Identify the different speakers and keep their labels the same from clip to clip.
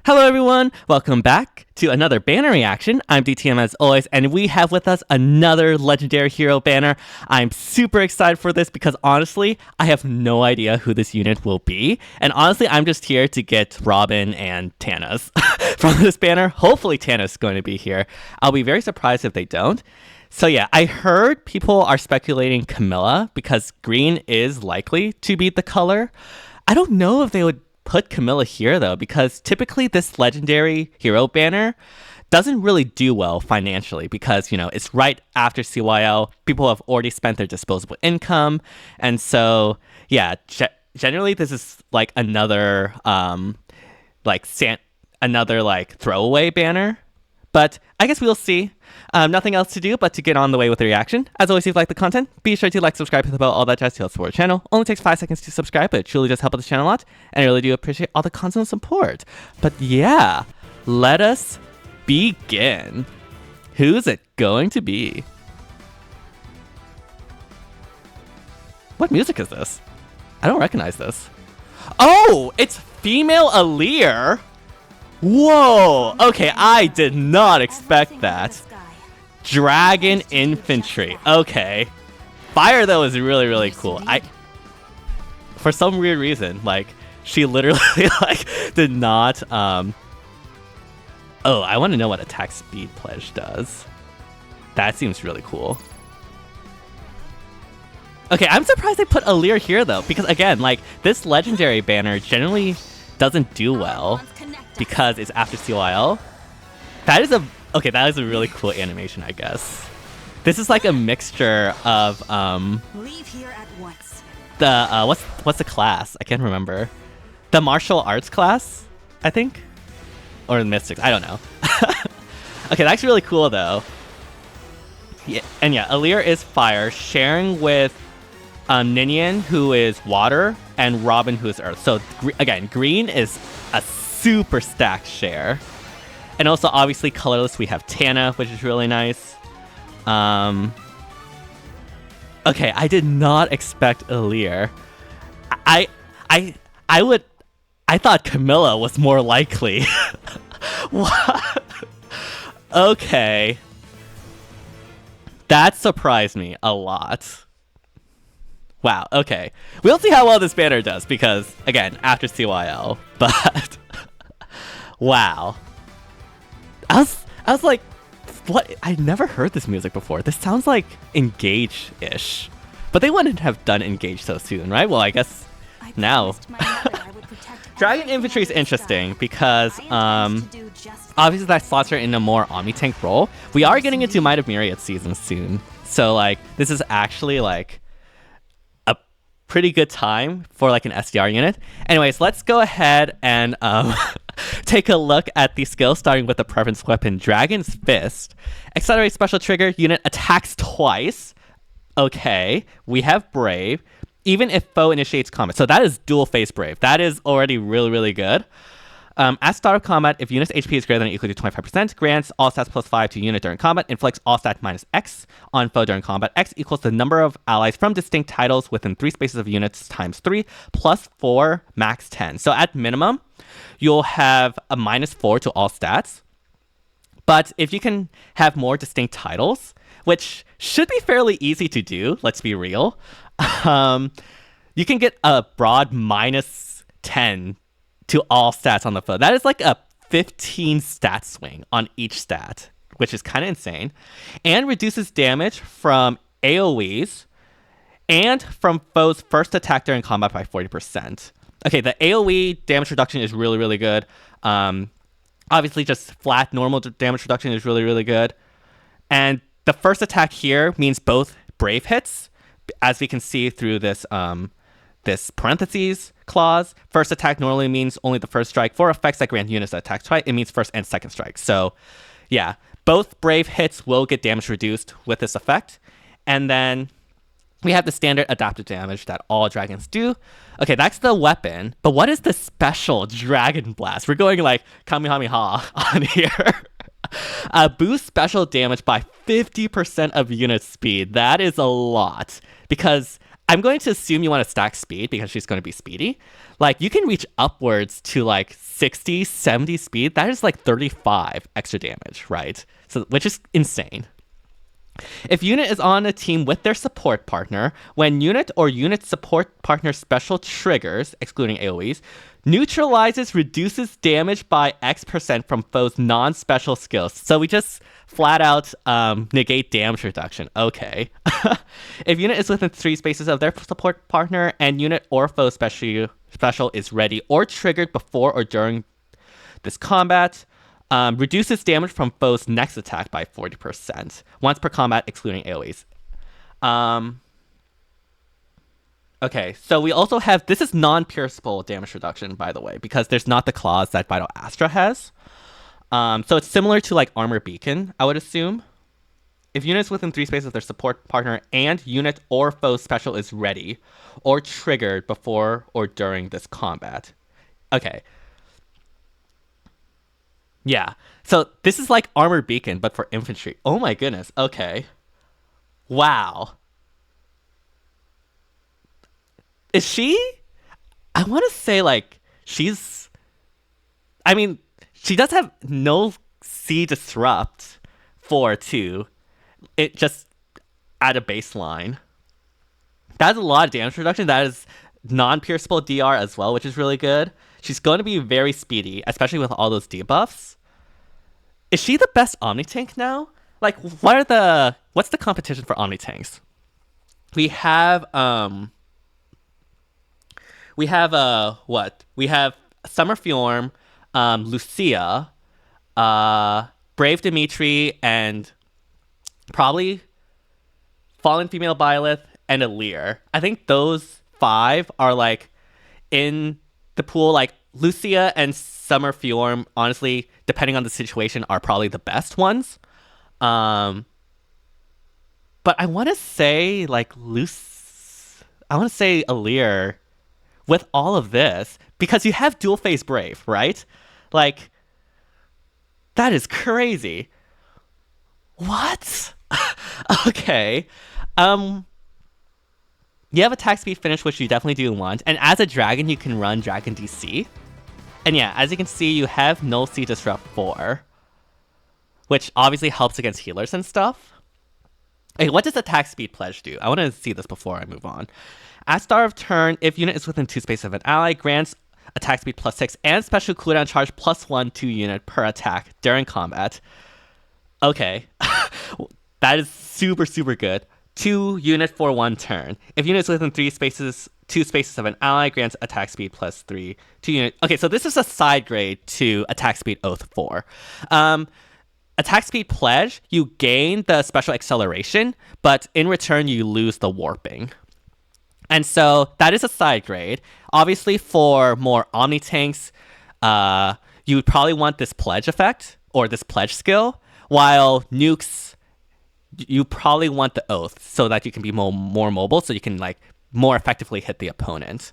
Speaker 1: Hello everyone, welcome back to another banner reaction. I'm DTM as always, and we have with us another legendary hero banner. I'm super excited for this because honestly, I have no idea who this unit will be. And honestly, I'm just here to get Robin and Tana's from this banner. Hopefully Tana's going to be here. I'll be very surprised if they don't. So yeah, I heard people are speculating Camilla because green is likely to be the color. I don't know if they would put Camilla here though, because typically this legendary hero banner doesn't really do well financially because, you know, it's right after CYL. People have already spent their disposable income. And so, yeah, generally this is like another, another throwaway banner. But I guess we'll see. Nothing else to do but to get on the way with the reaction. As always, if you like the content, be sure to like, subscribe, hit the bell, all that jazz to help support the channel. Only takes 5 seconds to subscribe, but it truly does help out the channel a lot. And I really do appreciate all the constant support. But yeah, let us begin. Who's it going to be? What music is this? I don't recognize this. Oh, it's female Alear. Whoa! Okay, I did not expect that. Dragon Infantry. Okay. Fire though is really, really cool. For some weird reason, she literally did not Oh, I want to know what attack speed pledge does. That seems really cool. Okay, I'm surprised they put Alear here though, because again, this legendary banner generally doesn't do well because it's after CYL. That is a really cool animation, I guess. This is like a mixture of
Speaker 2: Leave here at once.
Speaker 1: The what's the class? I can't remember. The martial arts class, I think, or the mystics. I don't know. Okay, that's really cool though. Yeah, and yeah, Alear is fire, sharing with Ninian, who is water, and Robin, who is earth. So again, green is a super stacked share. And also, obviously, colorless, we have Tana, which is really nice. Okay, I did not expect Alear. I thought Camilla was more likely. What? Okay. That surprised me a lot. Wow, okay. We'll see how well this banner does, because, again, after CYL, but... Wow. I was like, what? I never heard this music before. This sounds like Engage-ish. But they wouldn't have done Engage so soon, right? Well, I guess now. Dragon Infantry is interesting because, obviously that slots her in a more Omni-Tank role. We are getting into Might of Myriad season soon. So, this is actually, a pretty good time for, an SDR unit. Anyways, let's go ahead and, take a look at the skills, starting with the preference weapon, Dragon's Fist. Accelerate special trigger, unit attacks twice. Okay, we have Brave, even if foe initiates combat. So that is dual face Brave. That is already really, really good. At start of combat, if unit's HP is greater than or equal to 25%, grants all stats plus 5 to unit during combat, inflicts all stat minus X on foe during combat. X equals the number of allies from distinct titles within 3 spaces of units times 3, plus 4, max 10. So at minimum, you'll have a -4 to all stats. But if you can have more distinct titles, which should be fairly easy to do, let's be real, you can get a broad -10 to all stats on the foe. That is like a 15 stat swing on each stat, which is kind of insane. And reduces damage from AoEs and from foes' first attack during combat by 40%. Okay, the AoE damage reduction is really, really good. Obviously, just flat normal damage reduction is really, really good. And the first attack here means both Brave hits, as we can see through this this parentheses clause. First attack normally means only the first strike. For effects that grant units that attack twice, it means first and second strike. So, yeah, both Brave hits will get damage reduced with this effect. And then we have the standard adaptive damage that all dragons do. Okay, that's the weapon. But what is the special Dragon Blast? We're going Kamehameha on here. Boost special damage by 50% of unit speed. That is a lot. Because I'm going to assume you want to stack speed because she's going to be speedy. Like, you can reach upwards to like 60, 70 speed. That is like 35 extra damage, right? So, which is insane. If unit is on a team with their support partner, when unit or unit support partner special triggers, excluding AoEs, neutralizes reduces damage by X% from foes' non-special skills. So we just flat out negate damage reduction. Okay. If unit is within 3 spaces of their support partner and unit or foe special is ready or triggered before or during this combat, reduces damage from foe's next attack by 40%. Once per combat, excluding AoEs. Okay, so we also have... This is non-pierceable damage reduction, by the way, because there's not the clause that Vital Astra has. So it's similar to, like, Armor Beacon, I would assume. If units within 3 spaces of their support partner and unit or foe special is ready or triggered before or during this combat. Okay. Yeah, so this is like Armor Beacon, but for infantry. Oh my goodness, okay. Wow. Is she? I want to say, like, she's... I mean, she does have no C disrupt 4-2. It just at a baseline. That's a lot of damage reduction. That is non-pierceable DR as well, which is really good. She's going to be very speedy, especially with all those debuffs. Is she the best Omni tank now? Like, what's the competition for Omni tanks? We have what? We have Summer Fjorm, Lucia, Brave Dimitri, and probably Fallen Female Byleth and Alear. I think those 5 are like in the pool. Like, Lucia and Summer Fjorm, honestly, depending on the situation, are probably the best ones. But I want to say, like, I want to say Alear with all of this, because you have dual phase Brave, right? Like, that is crazy. What? Okay. You have attack speed finish, which you definitely do want. And as a dragon, you can run Dragon DC. And yeah, as you can see, you have Null C Disrupt 4, which obviously helps against healers and stuff. Okay, what does attack speed pledge do? I want to see this before I move on. At start of turn, if unit is within 2 spaces of an ally, grants attack speed +6 and special cooldown charge +1 to unit per attack during combat. Okay, that is super, super good. 2 unit for 1 turn. If unit is within 2 spaces of an ally, grants attack speed +3 to unit. Okay, so this is a side grade to attack speed Oath 4. Attack speed pledge, you gain the special acceleration, but in return you lose the warping. And so that is a side grade. Obviously, for more Omni tanks, you would probably want this pledge effect or this pledge skill, while nukes, you probably want the Oath so that you can be more mobile, so you can like more effectively hit the opponent.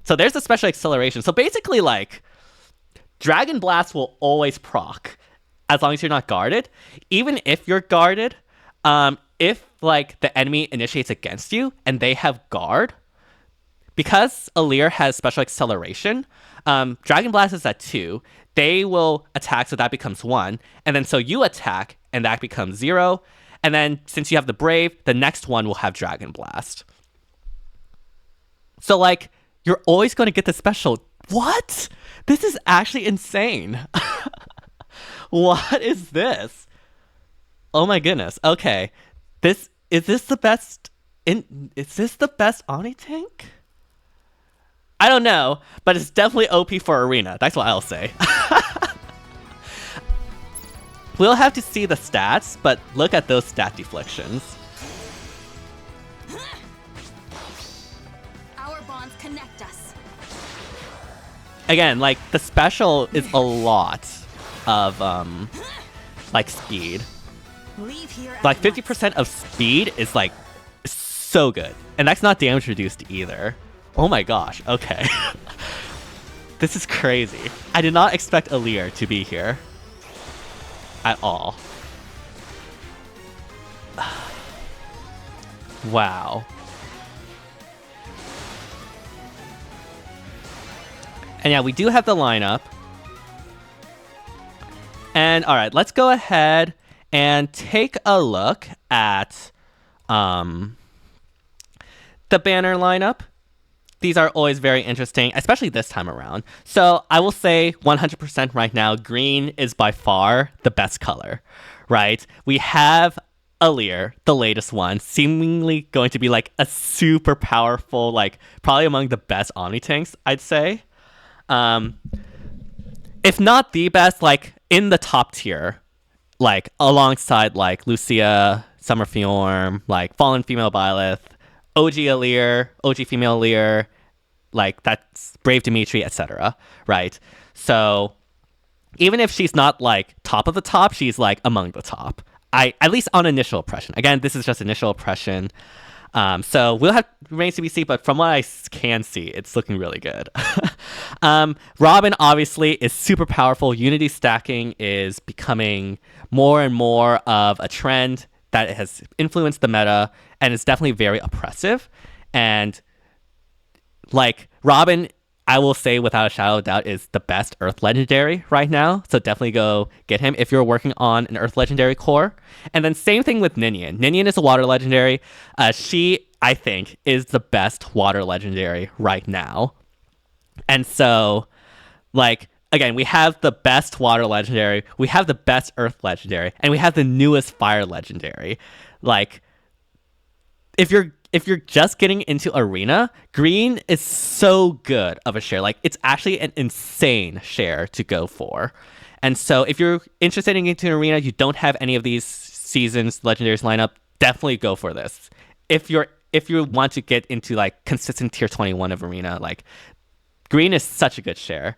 Speaker 1: So there's the special acceleration. So basically, like, Dragon Blast will always proc as long as you're not guarded. Even if you're guarded, if like the enemy initiates against you and they have guard, because Alear has special acceleration, Dragon Blast is at 2. They will attack, so that becomes 1, and then so you attack, and that becomes 0. And then since you have the Brave, the next one will have Dragon Blast. So like, you're always going to get the special. What? This is actually insane. What is this? Oh my goodness. Okay. Is this the best Omni tank? I don't know, but it's definitely OP for Arena. That's what I'll say. We'll have to see the stats, but look at those stat deflections.
Speaker 2: Our bonds connect us.
Speaker 1: Again, like, the special is a lot of like speed.
Speaker 2: Leave here at
Speaker 1: Like 50%
Speaker 2: once.
Speaker 1: of speed is like so good. And that's not damage reduced either. Oh my gosh, okay. This is crazy. I did not expect Alear to be here at all. Wow. And yeah, we do have the lineup. And all right, let's go ahead and take a look at the banner lineup. These are always very interesting, especially this time around. So I will say 100% right now, green is by far the best color, right? We have Alear, the latest one, seemingly going to be like a super powerful, like probably among the best Omni tanks, I'd say. If not the best, like in the top tier, like alongside like Lucia, Summer Fjorm, like Fallen Female Byleth, OG Alear, OG Female Alear, like that's Brave Dimitri, etc. Right? So even if she's not like top of the top, she's like among the top. At least on initial impression. Again, this is just initial impression. So we'll have remains to be seen, but from what I can see, it's looking really good. Robin obviously is super powerful. Unity stacking is becoming more and more of a trend that has influenced the meta, and it's definitely very oppressive. And like Robin, I will say without a shadow of doubt, is the best Earth Legendary right now. So definitely go get him if you're working on an Earth Legendary core. And then same thing with Ninian. Ninian is a Water Legendary. She, I think, is the best Water Legendary right now. And so, like, again, we have the best Water Legendary, we have the best Earth Legendary, and we have the newest Fire Legendary. Like, if you're just getting into Arena, green is so good of a share. Like, it's actually an insane share to go for. And so if you're interested in getting into Arena, you don't have any of these seasons legendaries lineup, definitely go for this. If you want to get into like consistent tier 21 of Arena, like green is such a good share.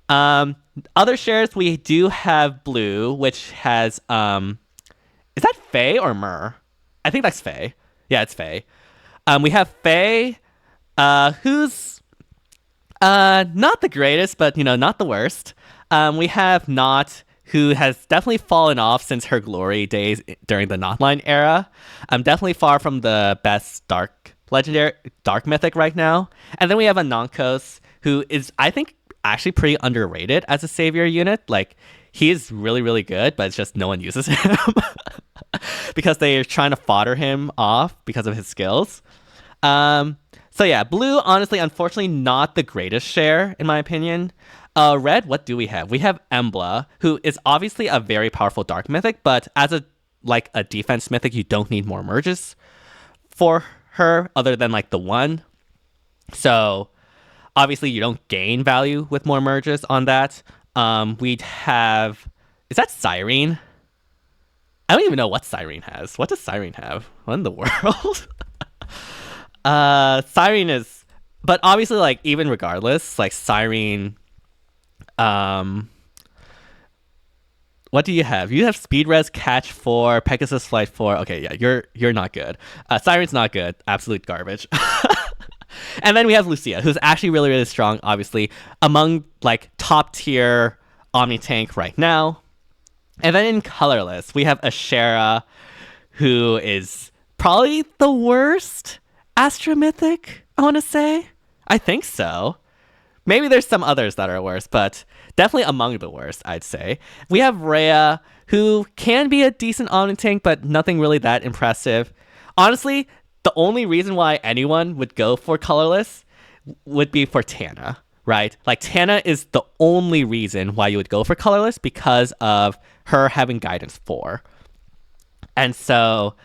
Speaker 1: Other shares, we do have blue, which has is that Faye or Myrrh? I think that's Faye. Yeah, it's Faye. We have Faye, who's not the greatest, but not the worst. We have Not, who has definitely fallen off since her glory days during the Notline era. Definitely far from the best dark mythic right now. And then we have Anonkos, who is, I think, actually pretty underrated as a savior unit. Like, he is really, really good, but it's just no one uses him because they're trying to fodder him off because of his skills. So yeah, blue, honestly, unfortunately, not the greatest share, in my opinion. Red, what do we have? We have Emblem, who is obviously a very powerful dark mythic, but as a defense mythic, you don't need more merges for her other than like the one. So obviously you don't gain value with more merges on that. We'd have, is that Cyrene? I don't even know what Cyrene has. What does Cyrene have? What in the world? Cyrene is, but obviously, like, even regardless, like Cyrene, what do you have? You have Speed Res, Catch 4, Pegasus Flight 4. Okay, yeah, you're not good. Cyrene's not good. Absolute garbage. And then we have Lucia, who's actually really, really strong, obviously, among like top tier Omni tank right now. And then in colorless, we have Ashera, who is probably the worst Astra Mythic, I want to say. I think so. Maybe there's some others that are worse, but definitely among the worst, I'd say. We have Rhea, who can be a decent Omni tank, but nothing really that impressive. Honestly, the only reason why anyone would go for colorless would be for Tana, right? Like, Tana is the only reason why you would go for colorless because of her having guidance 4. And so,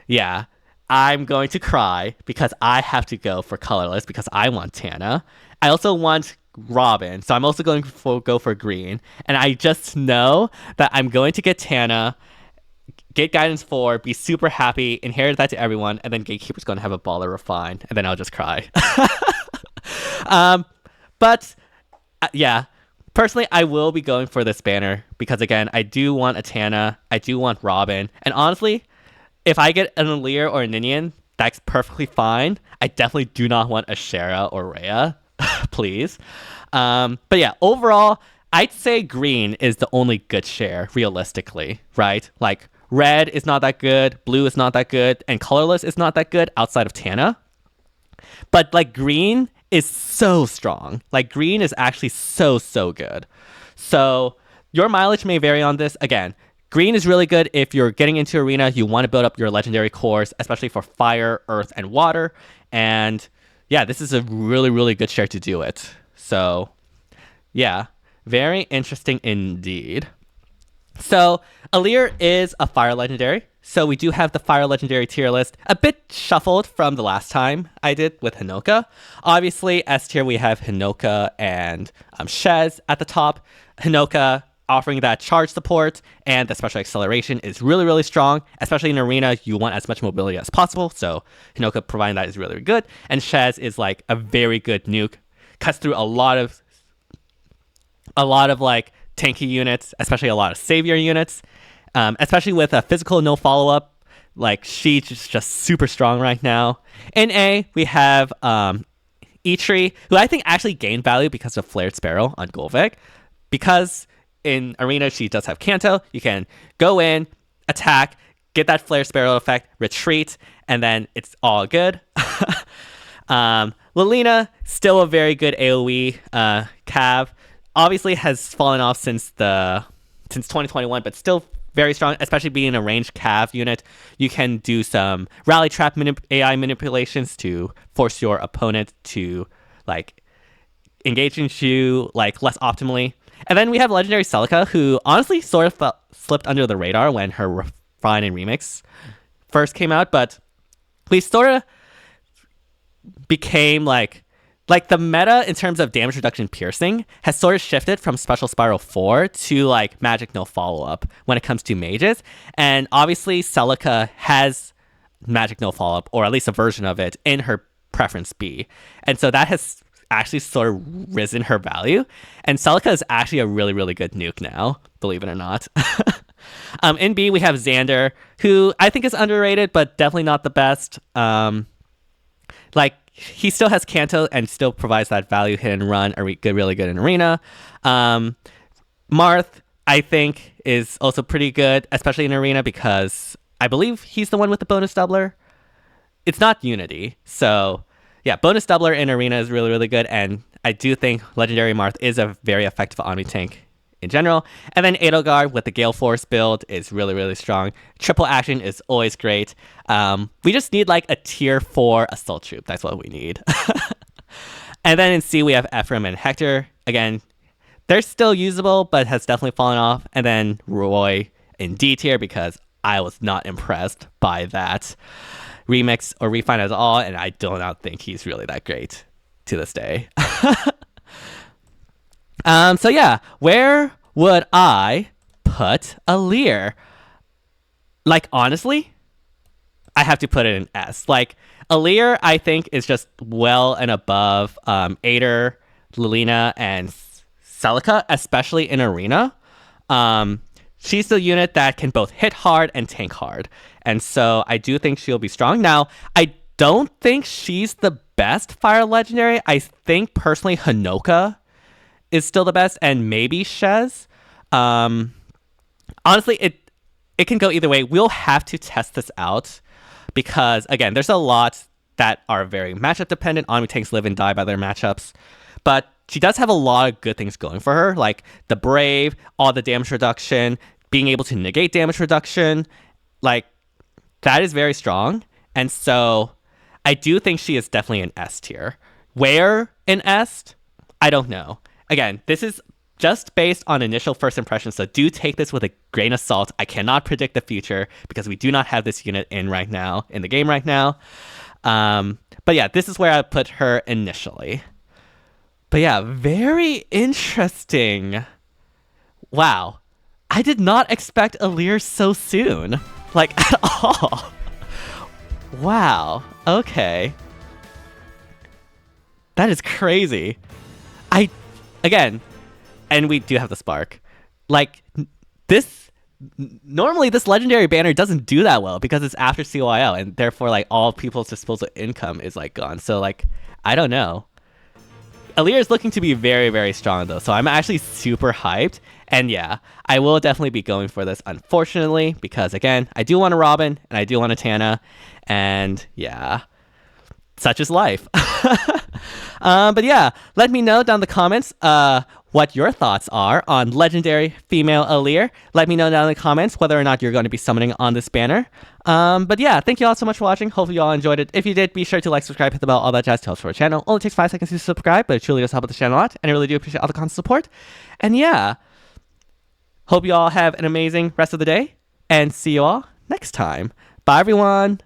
Speaker 1: yeah, I'm going to cry because I have to go for colorless because I want Tana. I also want Robin, so I'm also going to go for green. And I just know that I'm going to get Tana, get guidance 4, be super happy, inherit that to everyone, and then Gatekeeper's going to have a baller refine, and then I'll just cry. But yeah, personally, I will be going for this banner because, again, I do want a Tana, I do want Robin, and honestly, if I get an Alear or a Ninian, that's perfectly fine. I definitely do not want a Shara or Rhea, please. But yeah, overall, I'd say green is the only good share, realistically, right? Like, red is not that good, blue is not that good, and colorless is not that good outside of Tana. But like green is so strong. Like green is actually so good. So your mileage may vary on this. Again, green is really good if you're getting into arena, you want to build up your legendary cores, especially for fire, earth, and water. And yeah, this is a really good share to do it. So yeah, very interesting indeed. So Alear is a fire legendary. So we do have the fire legendary tier list, a bit shuffled from the last time I did with Hinoka. Obviously, S tier we have Hinoka and Shez at the top. Hinoka offering that charge support and the special acceleration is really strong, especially in arena. You want as much mobility as possible, so Hinoka providing that is really good. And Shez is like a very good nuke, cuts through a lot of like tanky units, especially a lot of savior units. Especially with a physical no follow-up, like she's just super strong right now. In A, we have Eitri, who I think actually gained value because of Flared Sparrow on Golvik. Because in Arena, she does have Kanto. You can go in, attack, get that Flared Sparrow effect, retreat, and then it's all good. Lilina, still a very good AoE Cav. Obviously has fallen off since 2021, but still very strong, especially being a ranged Cav unit. You can do some rally trap AI manipulations to force your opponent to like engage in you like less optimally. And then we have Legendary Celica, who honestly sort of slipped under the radar when her Refine and Remix first came out, but we sort of became like the meta in terms of damage reduction piercing has sort of shifted from Special Spiral 4 to like Magic No Follow-Up when it comes to mages. And obviously Celica has Magic No Follow-Up, or at least a version of it, in her Preference B. And so that has actually sort of risen her value. And Celica is actually a really good nuke now, believe it or not. In B, we have Xander, who I think is underrated, but definitely not the best. He still has Kanto and still provides that value hit and run, really good in arena. Marth, I think, is also pretty good, especially in arena, because I believe he's the one with the bonus doubler. It's not Unity. So yeah, bonus doubler in arena is really good. And I do think Legendary Marth is a very effective Omni tank in general. And then Edelgard with the Gale Force build is really strong. Triple action is always great. We just need like a tier 4 assault troop. That's what we need. And then in C, we have Ephraim and Hector. Again, they're still usable, but has definitely fallen off. And then Roy in D tier, because I was not impressed by that remix or refine at all. And I do not think he's really that great to this day. So yeah, where would I put Alear? Like, honestly, I have to put it in S. Like, Alear, I think, is just well and above Ader, Lilina, and Celica, especially in arena. She's the unit that can both hit hard and tank hard. And so I do think she'll be strong. Now, I don't think she's the best fire legendary. I think, personally, Hinoka is still the best, and maybe Shez. Honestly, it can go either way. We'll have to test this out because, again, there's a lot that are very matchup dependent. Omni tanks live and die by their matchups, but she does have a lot of good things going for her, like the Brave, all the damage reduction, being able to negate damage reduction. Like, that is very strong, and so I do think she is definitely an S tier. Where in S? I don't know. Again, this is just based on initial first impressions, so do take this with a grain of salt. I cannot predict the future because we do not have this unit in the game right now. But yeah, this is where I put her initially. But yeah, very interesting. Wow. I did not expect Alear so soon. Like, at all. Wow. Okay. That is crazy. Again, and we do have the spark. Like, normally this legendary banner doesn't do that well because it's after CYL, and therefore, like, all people's disposable income is, like, gone. So, like, I don't know. Alear is looking to be very strong, though, so I'm actually super hyped. And yeah, I will definitely be going for this, unfortunately, because, again, I do want a Robin, and I do want a Tana, and yeah, such is life. But yeah, let me know down in the comments what your thoughts are on Legendary Female Alear. Let me know down in the comments whether or not you're going to be summoning on this banner. But yeah, thank you all so much for watching. Hopefully you all enjoyed it. If you did, be sure to like, subscribe, hit the bell, all that jazz to help for our channel. Only takes 5 seconds to subscribe, but it truly does help with the channel a lot, and I really do appreciate all the constant support. And yeah, hope you all have an amazing rest of the day, and see you all next time. Bye, everyone.